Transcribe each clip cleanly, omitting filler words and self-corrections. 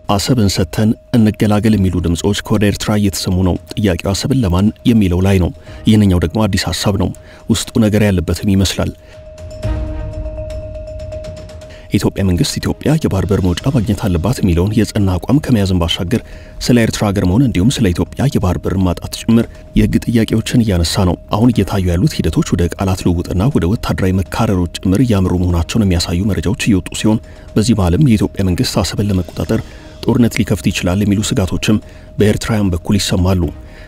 አሰብን ሰተን እንገላገል የሚሉ ድምጾች ከወደ ኤርትራ እየተሰሙ ነው። ጥያቄው አሰብን ለማን የሚለው ላይ ነው። ይህንኛው ደግሞ አዲስ ሐሳብ ነው። ውስጡ ነገር ያለበትም ይመስላል። የኢትዮጵያ መንግስት ኢትዮጵያ የባህር በር መውጫ ማግኘት አለባት የሚለውን የጸና አቋም ከመያዝን ባሻገር ስለ ኤርትራ ሀገር መሆን እንዲሁም ስለ ኢትዮጵያ የባህር በር ማጣት ጭምር የህግ ጥያቄዎችን እያነሳ ነው። አሁን እየታዩ ያሉት ሂደቶች ወደ ቃላት ልውውጥና ወደ ወታደራዊ መካረሮች ጭምር ያምሩ መሆናቸውን የሚያሳዩ መረጃዎች እየወጡ ሲሆን በዚህ መሃልም የኢትዮጵያ መንግስት አሰብን ለመቆጣጠር ጦርነት ሊከፍት ይችላል የሚሉ ስጋቶችም በኤርትራውያን በኩል ይሰማሉ።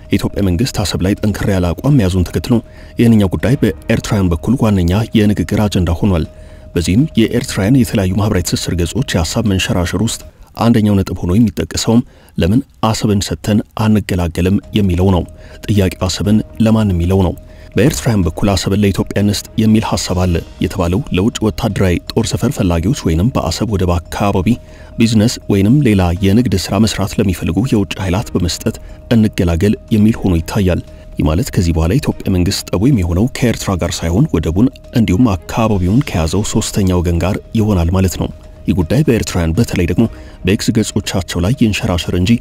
የኢትዮጵያ መንግስት አሰብ ላይ ጠንከር ያለ አቋም መያዙን ተከትሎ ይህንኛው ጉዳይ በኤርትራውያን በኩል ዋነኛ የንግግር አጀንዳ ሆኗል። በዚህም የኤርትራውያን የተለያዩ ማህበራዊ ትስስር ገጾች የሐሳብ መንሸራሸር ውስጥ አንደኛው ነጥብ ሆኖ የሚጠቀሰውም ለምን አሰብን ሰተን አንገላገልም የሚለው ነው። ጥያቄው አሰብን ለማን የሚለው ነው። በኤርትራውያን በኩል አሰብን ለኢትዮጵያ እንስጥ የሚል ሐሳብ አለ የተባለው ለውጭ ወታደራዊ ጦር ሰፈር ፈላጊዎች ወይንም በአሰብ ወደብ አካባቢ ቢዝነስ ወይንም ሌላ የንግድ ሥራ መስራት ለሚፈልጉ የውጭ ኃይላት በመስጠት እንገላገል የሚል ሆኖ ይታያል። ማለት ከዚህ በኋላ ኢትዮጵያ መንግስት ጠቡ የሚሆነው ከኤርትራ ጋር ሳይሆን ወደቡን እንዲሁም አካባቢውን ከያዘው ሶስተኛ ወገን ጋር ይሆናል ማለት ነው። ይህ ጉዳይ በኤርትራውያን በተለይ ደግሞ በኤክስ ገጾቻቸው ላይ ይንሸራሸር እንጂ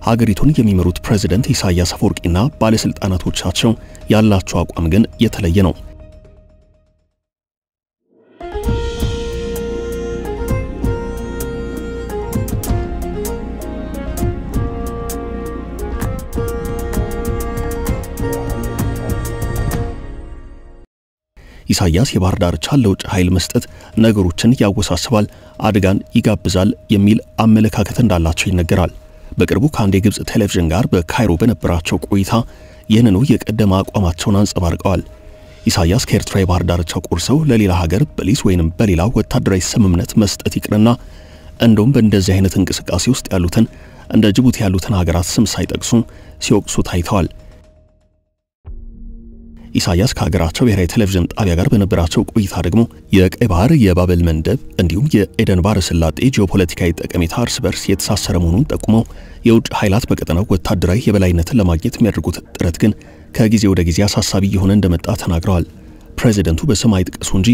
ሀገሪቱን የሚመሩት ፕሬዝዳንት ኢሳያስ አፈወርቂና ባለስልጣናቶቻቸው ያላቸው አቋም ግን የተለየ ነው። ኢሳያስ የባህር ዳርቻ ለውጭ ኃይል መስጠት ነገሮችን ያወሳስባል፣ አደጋን ይጋብዛል የሚል አመለካከት እንዳላቸው ይነገራል። በቅርቡ ከአንድ የግብጽ ቴሌቪዥን ጋር በካይሮ በነበራቸው ቆይታ ይህንኑ የቀደመ አቋማቸውን አንጸባርቀዋል። ኢሳያስ ከኤርትራ የባህር ዳርቻ ቆርሰው ለሌላ ሀገር በሊዝ ወይንም በሌላ ወታደራዊ ስምምነት መስጠት ይቅርና እንደውም በእንደዚህ አይነት እንቅስቃሴ ውስጥ ያሉትን እንደ ጅቡቲ ያሉትን ሀገራት ስም ሳይጠቅሱ ሲወቅሱ ታይተዋል። ኢሳያስ ከሀገራቸው ብሔራዊ ቴሌቪዥን ጣቢያ ጋር በነበራቸው ቆይታ ደግሞ የቀይ ባህር የባበል መንደብ እንዲሁም የኤደን ባህረ ሰላጤ ጂኦፖለቲካዊ ጠቀሜታ እርስ በርስ የተሳሰረ መሆኑን ጠቁመው የውጭ ኃይላት በቀጠናው ወታደራዊ የበላይነትን ለማግኘት የሚያደርጉት ጥረት ግን ከጊዜ ወደ ጊዜ አሳሳቢ እየሆነ እንደመጣ ተናግረዋል። ፕሬዝዳንቱ በስም አይጥቀሱ እንጂ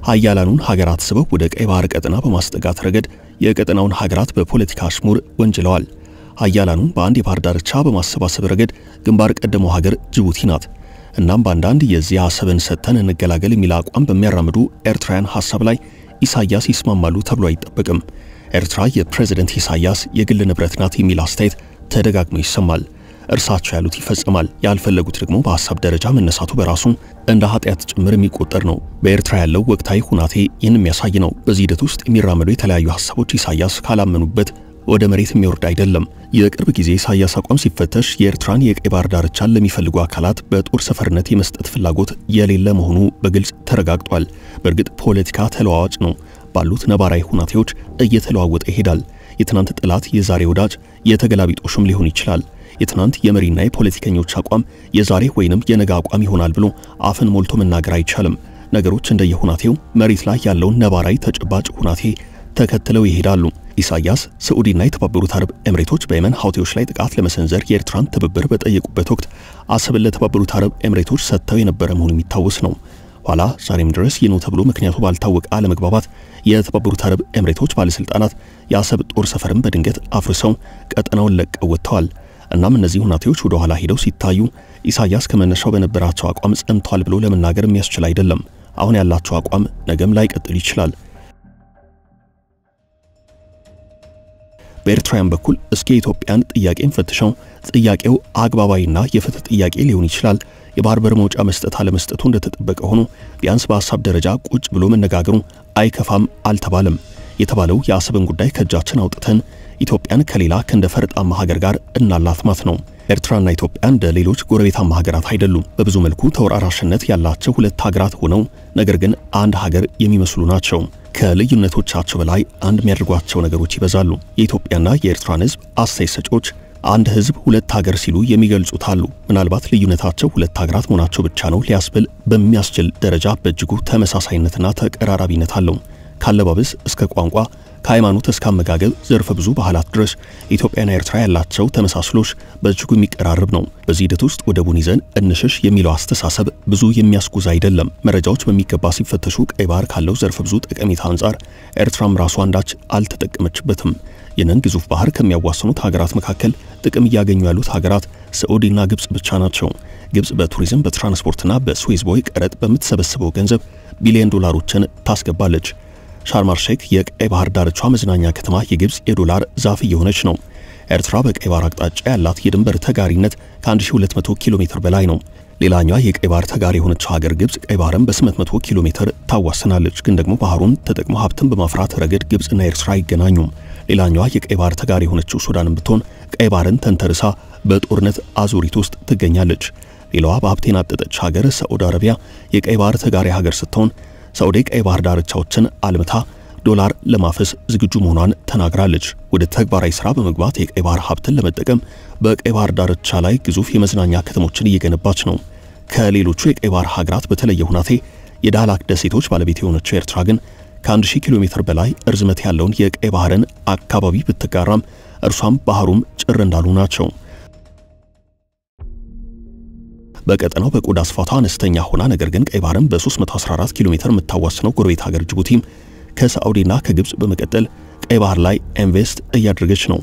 ኃያላኑን ሀገራት ስበው ወደ ቀይ ባህር ቀጠና በማስጠጋት ረገድ የቀጠናውን ሀገራት በፖለቲካ አሽሙር ወንጅለዋል። ኃያላኑን በአንድ የባህር ዳርቻ በማሰባሰብ ረገድ ግንባር ቀደመው ሀገር ጅቡቲ ናት። እናም ባንዳንድ የዚህ አሰብን ሰተን እንገላገል የሚል አቋም በሚያራምዱ ኤርትራውያን ሐሳብ ላይ ኢሳያስ ይስማማሉ ተብሎ አይጠበቅም። ኤርትራ የፕሬዝዳንት ኢሳያስ የግል ንብረት ናት የሚል አስተያየት ተደጋግሞ ይሰማል። እርሳቸው ያሉት ይፈጸማል፣ ያልፈለጉት ደግሞ በሐሳብ ደረጃ መነሳቱ በራሱ እንደ ኃጢአት ጭምር የሚቆጠር ነው። በኤርትራ ያለው ወቅታዊ ሁናቴ ይህን የሚያሳይ ነው። በዚህ ሂደት ውስጥ የሚራመዱ የተለያዩ ሐሳቦች ኢሳያስ ካላመኑበት ወደ መሬት የሚወርድ አይደለም። የቅርብ ጊዜ ኢሳያስ አቋም ሲፈተሽ የኤርትራን የቀይ ባህር ዳርቻን ለሚፈልጉ አካላት በጦር ሰፈርነት የመስጠት ፍላጎት የሌለ መሆኑ በግልጽ ተረጋግጧል። በእርግጥ ፖለቲካ ተለዋዋጭ ነው። ባሉት ነባራዊ ሁናቴዎች እየተለዋወጠ ይሄዳል። የትናንት ጥላት የዛሬ ወዳጅ የተገላቢጦሽም ሊሆን ይችላል። የትናንት የመሪና የፖለቲከኞች አቋም የዛሬ ወይንም የነገ አቋም ይሆናል ብሎ አፍን ሞልቶ መናገር አይቻልም። ነገሮች እንደየሁናቴው መሬት ላይ ያለውን ነባራዊ ተጨባጭ ሁናቴ ተከትለው ይሄዳሉ። ኢሳያስ ሳዑዲና የተባበሩት አረብ ኤምሬቶች በየመን ሐውቲዎች ላይ ጥቃት ለመሰንዘር የኤርትራን ትብብር በጠየቁበት ወቅት አሰብን ለተባበሩት አረብ ኤምሬቶች ሰጥተው የነበረ መሆኑ የሚታወስ ነው። ኋላ ዛሬም ድረስ ይህ ነው ተብሎ ምክንያቱ ባልታወቀ አለመግባባት የተባበሩት አረብ ኤምሬቶች ባለስልጣናት የአሰብ ጦር ሰፈርን በድንገት አፍርሰው ቀጠናውን ለቀው ወጥተዋል። እናም እነዚህ ሁናቴዎች ወደ ኋላ ሄደው ሲታዩ ኢሳያስ ከመነሻው በነበራቸው አቋም ጸንቷል ብሎ ለመናገር የሚያስችል አይደለም። አሁን ያላቸው አቋም ነገም ላይ ቀጥል ይችላል። በኤርትራውያን በኩል እስኪ ኢትዮጵያን ጥያቄን ፈትሸው ጥያቄው አግባባዊና የፍትህ ጥያቄ ሊሆን ይችላል። የባህር በር መውጫ መስጠት አለመስጠቱ እንደተጠበቀ ሆኖ ቢያንስ በሐሳብ ደረጃ ቁጭ ብሎ መነጋገሩ አይከፋም አልተባለም። የተባለው የአሰብን ጉዳይ ከእጃችን አውጥተን ኢትዮጵያን ከሌላ ከእንደ ፈርጣማ ሀገር ጋር እናላትማት ነው። ኤርትራና ኢትዮጵያ እንደ ሌሎች ጎረቤታማ ሀገራት አይደሉም። በብዙ መልኩ ተወራራሽነት ያላቸው ሁለት ሀገራት ሆነው ነገር ግን አንድ ሀገር የሚመስሉ ናቸው። ከልዩነቶቻቸው በላይ አንድ የሚያደርጓቸው ነገሮች ይበዛሉ። የኢትዮጵያና የኤርትራን ሕዝብ አስተያየት ሰጪዎች አንድ ሕዝብ ሁለት ሀገር ሲሉ የሚገልጹት አሉ። ምናልባት ልዩነታቸው ሁለት ሀገራት መሆናቸው ብቻ ነው ሊያስብል በሚያስችል ደረጃ በእጅጉ ተመሳሳይነትና ተቀራራቢነት አለው። ካለባበስ እስከ ቋንቋ ከሃይማኖት እስከ አመጋገብ ዘርፈ ብዙ ባህላት ድረስ ኢትዮጵያና ኤርትራ ያላቸው ተመሳስሎች በእጅጉ የሚቀራረብ ነው። በዚህ ሂደት ውስጥ ወደቡን ይዘን እንሽሽ የሚለው አስተሳሰብ ብዙ የሚያስጉዝ አይደለም። መረጃዎች በሚገባ ሲፈተሹ ቀይ ባህር ካለው ዘርፈ ብዙ ጠቀሜታ አንጻር ኤርትራም ራሷ አንዳች አልተጠቀመችበትም። ይህንን ግዙፍ ባህር ከሚያዋስኑት ሀገራት መካከል ጥቅም እያገኙ ያሉት ሀገራት ሳዑዲና ግብጽ ብቻ ናቸው። ግብጽ በቱሪዝም በትራንስፖርትና በስዌዝ ቦይ ቀረጥ በምትሰበስበው ገንዘብ ቢሊዮን ዶላሮችን ታስገባለች። ሻርም አል-ሼክ የቀይ ባህር ዳርቻ መዝናኛ ከተማ የግብጽ የዶላር ዛፍ እየሆነች ነው። ኤርትራ በቀይ ባህር አቅጣጫ ያላት የድንበር ተጋሪነት ከ1200 ኪሎ ሜትር በላይ ነው። ሌላኛዋ የቀይ ባህር ተጋሪ የሆነችው ሀገር ግብጽ ቀይ ባህርን በ800 ኪሎ ሜትር ታዋስናለች። ግን ደግሞ ባህሩን ተጠቅሞ ሀብትን በማፍራት ረገድ ግብጽና ኤርትራ አይገናኙም። ሌላኛዋ የቀይ ባህር ተጋሪ የሆነችው ሱዳንም ብትሆን ቀይ ባህርን ተንተርሳ በጦርነት አዙሪት ውስጥ ትገኛለች። ሌላዋ በሀብት የናጠጠች ሀገር ሳዑዲ አረቢያ የቀይ ባህር ተጋሪ ሀገር ስትሆን ሳዑዲ ቀይ ባህር ዳርቻዎችን አልምታ ዶላር ለማፈስ ዝግጁ መሆኗን ተናግራለች። ወደ ተግባራዊ ስራ በመግባት የቀይ ባህር ሀብትን ለመጠቀም በቀይ ባህር ዳርቻ ላይ ግዙፍ የመዝናኛ ከተሞችን እየገነባች ነው። ከሌሎቹ የቀይ ባህር ሀገራት በተለየ ሁናቴ የዳህላክ ደሴቶች ባለቤት የሆነችው ኤርትራ ግን ከ1000 ኪሎ ሜትር በላይ እርዝመት ያለውን የቀይ ባህርን አካባቢ ብትጋራም እርሷም ባህሩም ጭር እንዳሉ ናቸው። በቀጠናው በቆዳ ስፋቷ አነስተኛ ሆና ነገር ግን ቀይ ባህርን በ314 ኪሎ ሜትር የምታዋስነው ጎረቤት ሀገር ጅቡቲም ከሳዑዲና ከግብጽ በመቀጠል ቀይ ባህር ላይ ኢንቨስት እያደረገች ነው።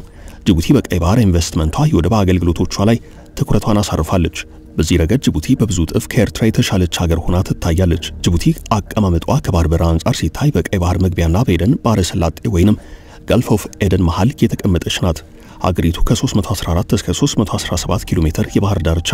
ጅቡቲ በቀይ ባህር ኢንቨስትመንቷ የወደብ አገልግሎቶቿ ላይ ትኩረቷን አሳርፋለች። በዚህ ረገድ ጅቡቲ በብዙ ጥፍ ከኤርትራ የተሻለች ሀገር ሆና ትታያለች። ጅቡቲ አቀማመጧ ከባህር በር አንጻር ሲታይ በቀይ ባህር መግቢያና በኤደን ባህረ ሰላጤ ወይንም ጋልፍ ኦፍ ኤደን መሃል የተቀመጠች ናት። ሀገሪቱ ከ314 እስከ 317 ኪሎ ሜትር የባህር ዳርቻ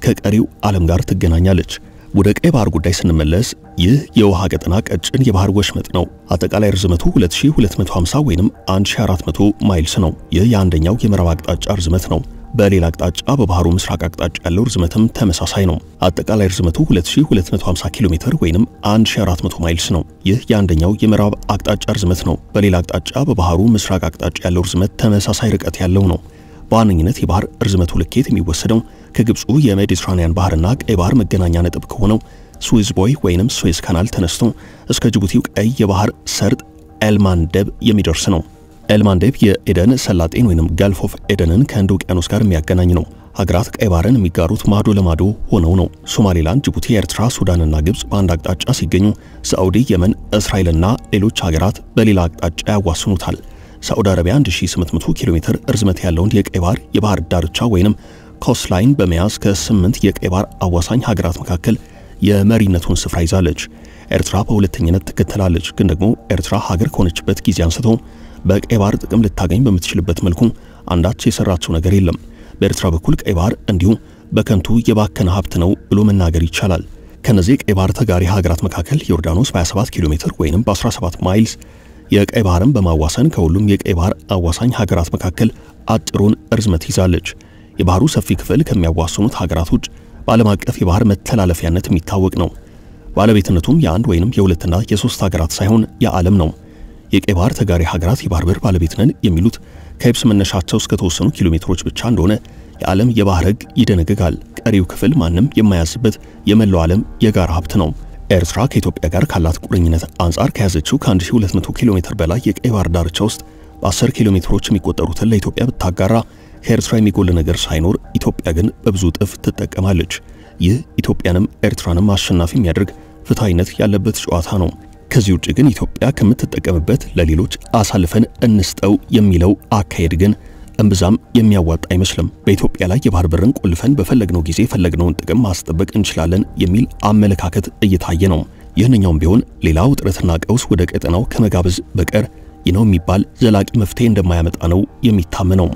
ከቀሪው ዓለም ጋር ትገናኛለች። ወደ ቀይ ባህር ጉዳይ ስንመለስ ይህ የውሃ ቀጠና ቀጭን የባህር ወሽመጥ ነው። አጠቃላይ ርዝመቱ 2250 ወይንም 1400 ማይልስ ነው። ይህ የአንደኛው የምዕራብ አቅጣጫ ርዝመት ነው። በሌላ አቅጣጫ በባህሩ ምስራቅ አቅጣጫ ያለው ርዝመትም ተመሳሳይ ነው። አጠቃላይ ርዝመቱ 2250 ኪሎ ሜትር ወይንም 1400 ማይልስ ነው። ይህ የአንደኛው የምዕራብ አቅጣጫ ርዝመት ነው። በሌላ አቅጣጫ በባህሩ ምስራቅ አቅጣጫ ያለው ርዝመት ተመሳሳይ ርቀት ያለው ነው። በዋነኝነት የባህር ርዝመቱ ልኬት የሚወሰደው ከግብፁ የሜዲትራኒያን ባህርና ቀይ ባህር መገናኛ ነጥብ ከሆነው ስዌዝ ቦይ ወይንም ስዌዝ ካናል ተነስቶ እስከ ጅቡቲው ቀይ የባህር ሰርጥ ኤልማንደብ የሚደርስ ነው። ኤልማንደብ የኤደን ሰላጤን ወይንም ጋልፍ ኦፍ ኤደንን ከህንድ ውቅያኖስ ጋር የሚያገናኝ ነው። ሀገራት ቀይ ባህርን የሚጋሩት ማዶ ለማዶ ሆነው ነው። ሶማሌላንድ፣ ጅቡቲ፣ ኤርትራ፣ ሱዳንና ግብጽ በአንድ አቅጣጫ ሲገኙ ሳዑዲ፣ የመን፣ እስራኤልና ሌሎች ሀገራት በሌላ አቅጣጫ ያዋስኑታል። ሳዑዲ አረቢያ 1800 ኪሎ ሜትር ርዝመት ያለውን የቀይ ባህር የባህር ዳርቻ ወይንም ኮስት ላይን በመያዝ ከ8 የቀይ ባህር አዋሳኝ ሀገራት መካከል የመሪነቱን ስፍራ ይዛለች። ኤርትራ በሁለተኝነት ትከተላለች። ግን ደግሞ ኤርትራ ሀገር ከሆነችበት ጊዜ አንስቶ በቀይ ባህር ጥቅም ልታገኝ በምትችልበት መልኩ አንዳች የሰራችው ነገር የለም። በኤርትራ በኩል ቀይ ባህር እንዲሁ በከንቱ የባከነ ሀብት ነው ብሎ መናገር ይቻላል። ከነዚህ ቀይ ባህር ተጋሪ ሀገራት መካከል ዮርዳኖስ በ27 ኪሎ ሜትር ወይንም በ17 ማይልስ የቀይ ባህርን በማዋሰን ከሁሉም የቀይ ባህር አዋሳኝ ሀገራት መካከል አጭሩን ርዝመት ይዛለች። የባህሩ ሰፊ ክፍል ከሚያዋስኑት ሀገራት ውጭ በዓለም አቀፍ የባህር መተላለፊያነት የሚታወቅ ነው። ባለቤትነቱም የአንድ ወይንም የሁለትና የሶስት ሀገራት ሳይሆን የዓለም ነው። የቀይ ባህር ተጋሪ ሀገራት የባህር በር ባለቤት ነን የሚሉት ከየብስ መነሻቸው እስከ ተወሰኑ ኪሎ ሜትሮች ብቻ እንደሆነ የዓለም የባህር ሕግ ይደነግጋል። ቀሪው ክፍል ማንም የማያዝበት የመላው ዓለም የጋራ ሀብት ነው። ኤርትራ ከኢትዮጵያ ጋር ካላት ቁርኝነት አንጻር ከያዘችው ከ1200 ኪሎ ሜትር በላይ የቀይ ባህር ዳርቻ ውስጥ በ10 ኪሎ ሜትሮች የሚቆጠሩትን ለኢትዮጵያ ብታጋራ ከኤርትራ የሚጎል ነገር ሳይኖር ኢትዮጵያ ግን በብዙ ጥፍ ትጠቀማለች። ይህ ኢትዮጵያንም ኤርትራንም አሸናፊ የሚያደርግ ፍትሃዊነት ያለበት ጨዋታ ነው። ከዚህ ውጭ ግን ኢትዮጵያ ከምትጠቀምበት ለሌሎች አሳልፈን እንስጠው የሚለው አካሄድ ግን እምብዛም የሚያዋጣ አይመስልም። በኢትዮጵያ ላይ የባህር በርን ቆልፈን በፈለግነው ጊዜ ፈለግነውን ጥቅም ማስጠበቅ እንችላለን የሚል አመለካከት እየታየ ነው። ይህንኛውም ቢሆን ሌላው ውጥረትና ቀውስ ወደ ቀጠናው ከመጋበዝ በቀር ይነው የሚባል ዘላቂ መፍትሄ እንደማያመጣ ነው የሚታመነው።